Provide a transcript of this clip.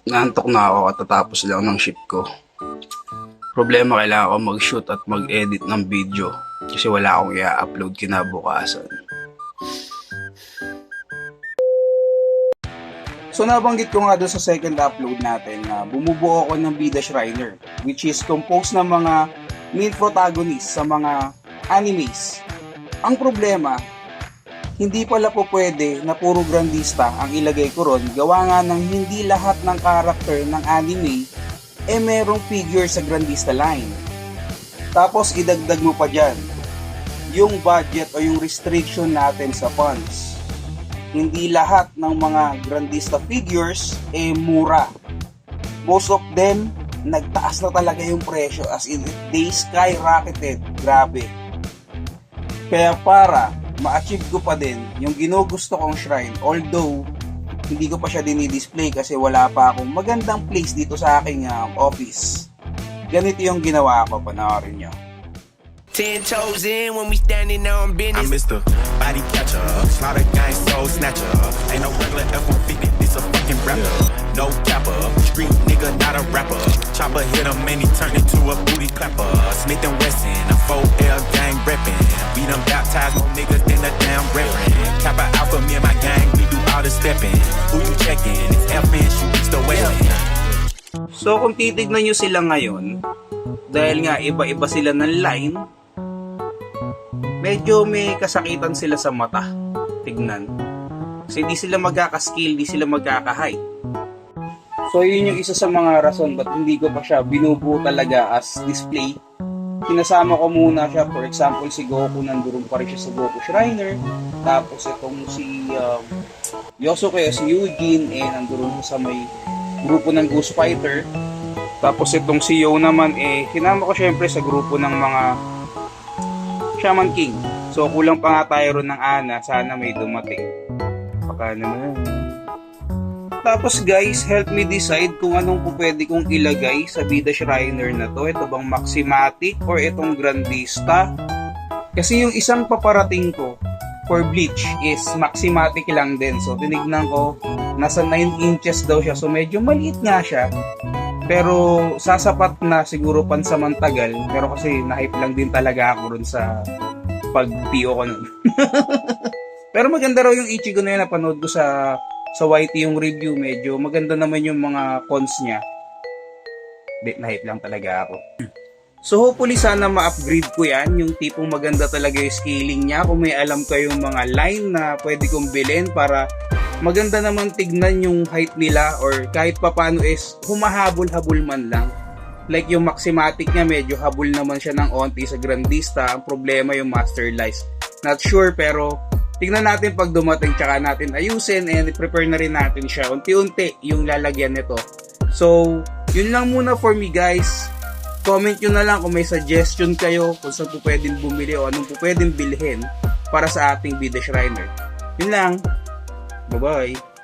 Naantok na ako katatapos lang ng shift ko. Problema, kailangan ko mag-shoot at mag-edit ng video kasi wala akong i-upload kinabukasan. So nabanggit ko nga doon sa second upload natin na bumubuo ako ng Bida Shriner, which is composed ng mga main protagonists sa mga animes. Ang problema, hindi pala po pwede na puro grandista ang ilagay ko ron, gawa nga ng hindi lahat ng character ng anime merong figure sa grandista line. Tapos idagdag mo pa dyan yung budget o yung restriction natin sa funds. Hindi lahat ng mga grandista figures mura. Most of them nagtaas na talaga yung presyo, as in they skyrocketed. Grabe. Kaya para ma-achieve ko pa din yung ginugusto kong shrine, although hindi ko pa siya dinidisplay kasi wala pa akong magandang place dito sa aking office. Ganito yung ginawa ko, panoorin nyo. 10 toes in when we standing on business. I'm Mr. Body Catcher, Slaughter Gang Soul Snatcher. Ain't no regular F-150, this a fucking rapper. No capper, street nigga, not a rapper. Chopper hit him and he turned into a booty clapper. Smith & Wesson, a 4L gang reppin'. We done baptized more niggas than a damn reverend. Kappa Alpha, me and my gang, we do all the steppin'. Who you checkin'? It's FN, shoot the weapon. So kung titignan nyo sila ngayon, dahil nga iba-iba sila ng line, medyo may kasakitan sila sa mata. Tignan. Kasi di sila magkaka-scale, di sila magkaka-height. So yun yung isa sa mga rason ba't hindi ko pa siya binubuo talaga as display. Pinasama ko muna siya, for example si Goku, nandoon pa rin siya sa Goku Shriner. Tapos itong si Yosuke, si Eugene, nandoon siya sa may grupo ng Ghost Fighter. Tapos itong si Yo naman, kinama ko syempre sa grupo ng mga Shaman King. So kulang pa nga tayo ron ng Ana, sana may dumating. Baka naman. Tapos guys, help me decide kung anong po pwede kong ilagay sa Bida Shriner na to. Ito bang Maximatic or itong Grandista? Kasi yung isang paparating ko for Bleach is Maximatic lang din. So tinignan ko, nasa 9 inches daw siya. So medyo maliit nga siya. Pero sasapat na siguro pansamantagal. Pero kasi na-hype lang din talaga ako ron sa pag-PO ko nun. Pero maganda raw yung Ichigo na yun, napanood ko sa YT yung review. Medyo maganda naman yung mga cons niya. Na-hype lang talaga ako. So hopefully sana ma-upgrade ko yan. Yung tipong maganda talaga yung scaling niya. Kung may alam kayong mga line na pwede kong bilhin para maganda naman tignan yung height nila, or kahit papano is humahabol-habol man lang. Like yung Maximatic niya, medyo habol naman siya ng onti sa Grandista. Ang problema yung Master Lice. Not sure, pero tignan natin pag dumating, tsaka natin ayusin, and prepare na rin natin siya unti-unti yung lalagyan nito. So yun lang muna for me guys. Comment nyo na lang kung may suggestion kayo kung saan po pwedeng bumili o anong po pwedeng bilhin para sa ating Bida Shriner. Yun lang. Bye-bye.